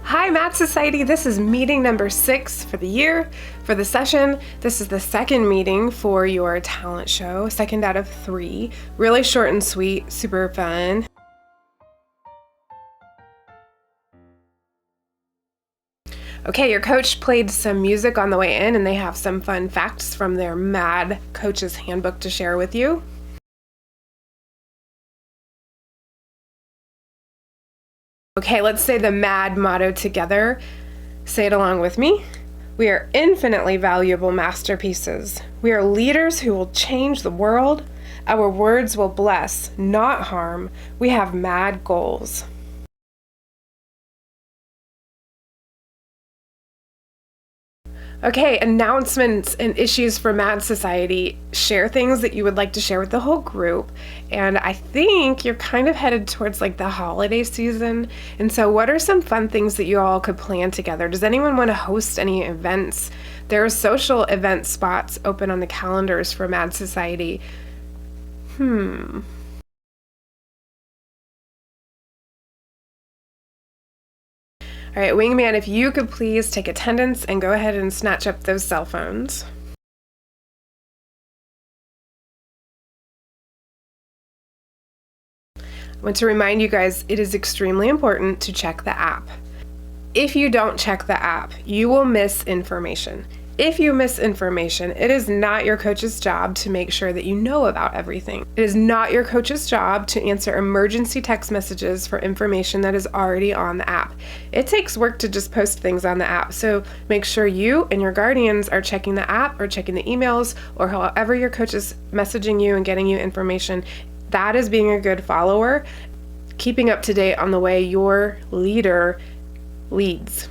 Hi, Math Society. This is meeting number 6 for the year, for the session. This is the second meeting for your talent show, second out of 3. Really short and sweet, super fun. Okay, your coach played some music on the way in, and they have some fun facts from their MAD Coach's Handbook to share with you. Okay, let's say the MAD motto together. Say it along with me. We are infinitely valuable masterpieces. We are leaders who will change the world. Our words will bless, not harm. We have MAD goals. Okay, announcements and issues for MAD Society. Share things that you would like to share with the whole group. And I think you're kind of headed towards like the holiday season. And so what are some fun things that you all could plan together? Does anyone want to host any events? There are social event spots open on the calendars for MAD Society. All right, Wingman, if you could please take attendance and go ahead and snatch up those cell phones. I want to remind you guys, it is extremely important to check the app. If you don't check the app, you will miss information. If you miss information, it is not your coach's job to make sure that you know about everything. It is not your coach's job to answer emergency text messages for information that is already on the app. It takes work to just post things on the app, so make sure you and your guardians are checking the app or checking the emails or however your coach is messaging you and getting you information. That is being a good follower, keeping up to date on the way your leader leads.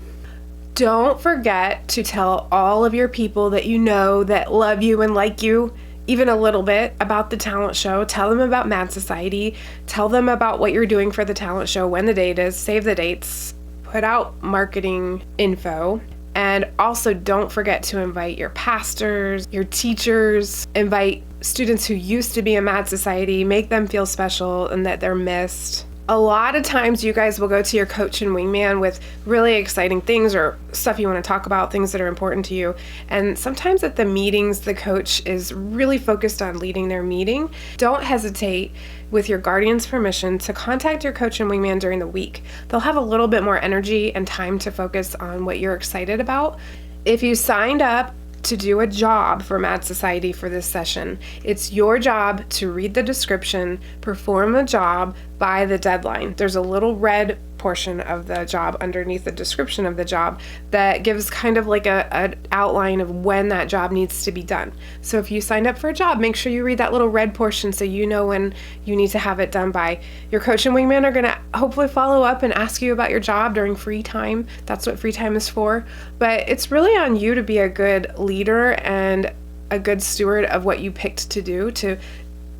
Don't forget to tell all of your people that you know that love you and like you even a little bit about the talent show. Tell them about MAD Society. Tell them about what you're doing for the talent show, when the date is, save the dates, put out marketing info. And also don't forget to invite your pastors, your teachers, invite students who used to be in MAD Society, make them feel special and that they're missed. A lot of times you guys will go to your coach and wingman with really exciting things or stuff you want to talk about, things that are important to you. And sometimes at the meetings, the coach is really focused on leading their meeting. Don't hesitate, with your guardian's permission, to contact your coach and wingman during the week. They'll have a little bit more energy and time to focus on what you're excited about. If you signed up to do a job for MAD Society for this session, it's your job to read the description, perform the job by the deadline. There's a little red portion of the job underneath the description of the job that gives kind of like an outline of when that job needs to be done. So if you signed up for a job, make sure you read that little red portion so you know when you need to have it done by. Your coach and wingman are going to hopefully follow up and ask you about your job during free time. That's what free time is for. But it's really on you to be a good leader and a good steward of what you picked to do, to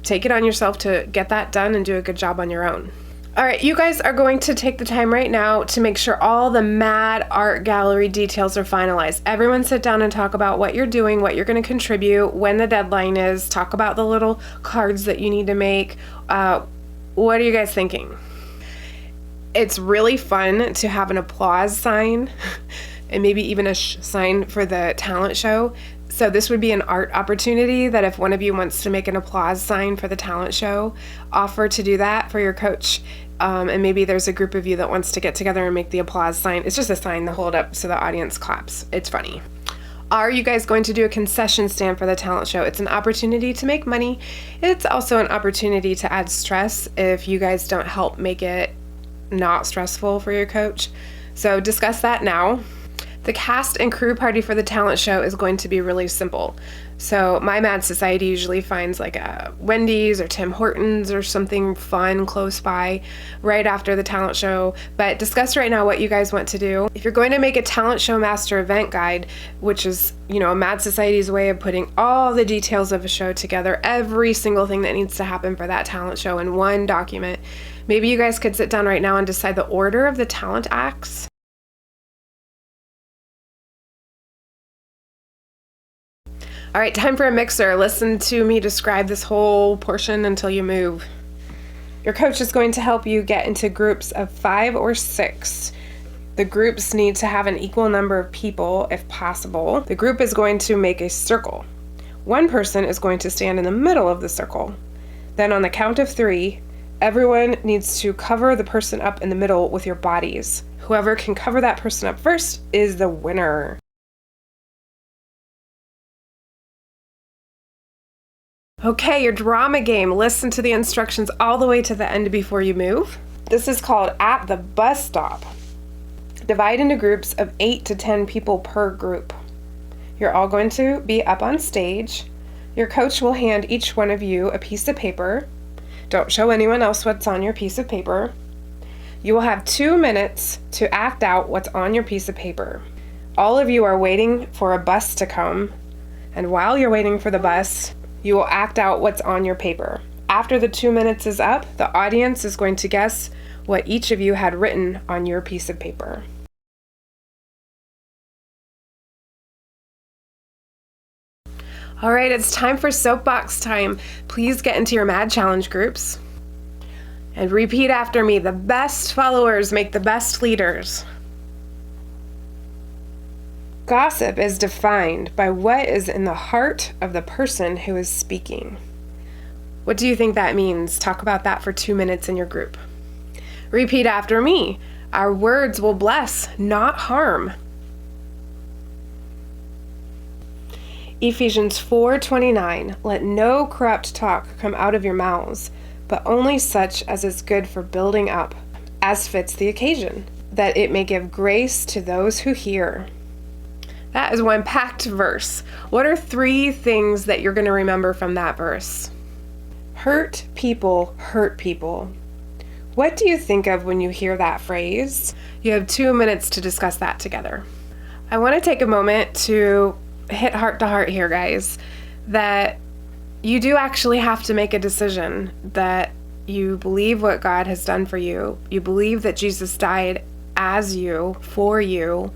take it on yourself to get that done and do a good job on your own. All right, you guys are going to take the time right now to make sure all the MAD art gallery details are finalized. Everyone sit down and talk about what you're doing, what you're going to contribute, when the deadline is. Talk about the little cards that you need to make. What are you guys thinking? It's really fun to have an applause sign and maybe even a sign for the talent show. So this would be an art opportunity that if one of you wants to make an applause sign for the talent show, offer to do that for your coach. And maybe there's a group of you that wants to get together and make the applause sign. It's just a sign to hold up so the audience claps. It's funny. Are you guys going to do a concession stand for the talent show? It's an opportunity to make money. It's also an opportunity to add stress if you guys don't help make it not stressful for your coach. So discuss that now. The cast and crew party for the talent show is going to be really simple. So my MAD Society usually finds like a Wendy's or Tim Hortons or something fun close by right after the talent show. But discuss right now what you guys want to do. If you're going to make a talent show master event guide, which is, MAD Society's way of putting all the details of a show together, every single thing that needs to happen for that talent show in one document, maybe you guys could sit down right now and decide the order of the talent acts. All right, time for a mixer. Listen to me describe this whole portion until you move. Your coach is going to help you get into groups of 5 or 6. The groups need to have an equal number of people if possible. The group is going to make a circle. One person is going to stand in the middle of the circle. Then on the count of 3, everyone needs to cover the person up in the middle with your bodies. Whoever can cover that person up first is the winner. Okay, your drama game. Listen to the instructions all the way to the end before you move. This is called At the Bus Stop. Divide into groups of 8 to 10 people per group. You're all going to be up on stage. Your coach will hand each one of you a piece of paper. Don't show anyone else what's on your piece of paper. You will have 2 minutes to act out what's on your piece of paper. All of you are waiting for a bus to come, and while you're waiting for the bus, you will act out what's on your paper. After the 2 minutes is up, the audience is going to guess what each of you had written on your piece of paper. All right, it's time for soapbox time. Please get into your Mad Challenge groups. And repeat after me. The best followers make the best leaders. Gossip is defined by what is in the heart of the person who is speaking. What do you think that means? Talk about that for 2 minutes in your group. Repeat after me. Our words will bless, not harm. Ephesians 4:29, let no corrupt talk come out of your mouths, but only such as is good for building up, as fits the occasion, that it may give grace to those who hear. That is one packed verse. What are 3 things that you're going to remember from that verse? Hurt people hurt people. What do you think of when you hear that phrase? You have 2 minutes to discuss that together. I want to take a moment to hit heart to heart here, guys, that you do actually have to make a decision that you believe what God has done for you. You believe that Jesus died as you, for you,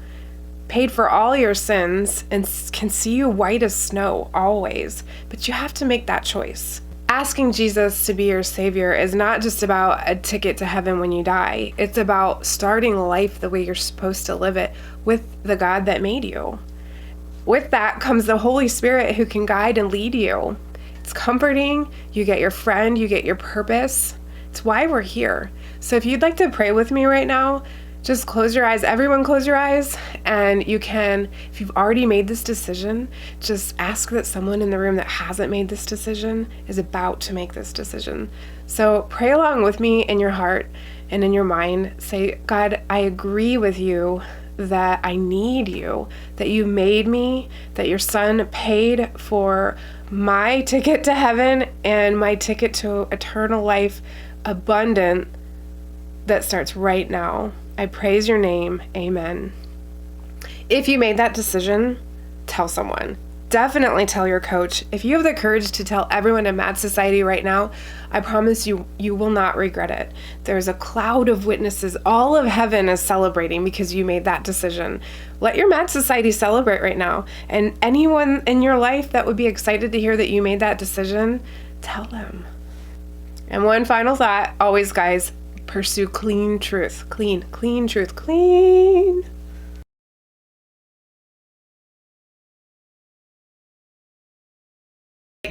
paid for all your sins, and can see you white as snow always. But you have to make that choice. Asking Jesus to be your Savior is not just about a ticket to heaven when you die. It's about starting life the way you're supposed to live it with the God that made you. With that comes the Holy Spirit who can guide and lead you. It's comforting. You get your friend, you get your purpose. It's why we're here. So if you'd like to pray with me right now, just close your eyes. Everyone close your eyes. And you can, if you've already made this decision, just ask that someone in the room that hasn't made this decision is about to make this decision. So pray along with me in your heart and in your mind. Say, God, I agree with you that I need you, that you made me, that your son paid for my ticket to heaven and my ticket to eternal life abundant that starts right now. I praise your name. Amen. If you made that decision, tell someone. Definitely tell your coach. If you have the courage to tell everyone in Mad Society right now, I promise you, you will not regret it. There's a cloud of witnesses. All of heaven is celebrating because you made that decision. Let your Mad Society celebrate right now. And anyone in your life that would be excited to hear that you made that decision, tell them. And one final thought, always, guys, pursue clean truth. Clean truth. Clean.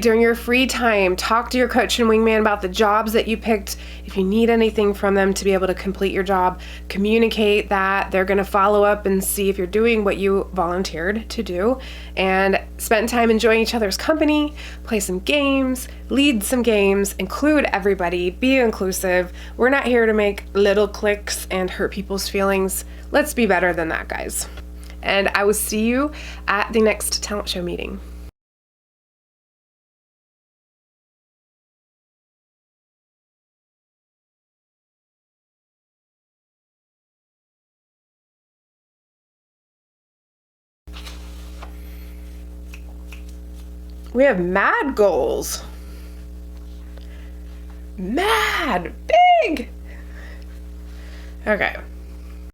During your free time, talk to your coach and wingman about the jobs that you picked. If you need anything from them to be able to complete your job, communicate that. They're going to follow up and see if you're doing what you volunteered to do. And spend time enjoying each other's company, play some games, lead some games, include everybody, be inclusive. We're not here to make little cliques and hurt people's feelings. Let's be better than that, guys. And I will see you at the next talent show meeting. We have mad goals. Mad. Big. Okay.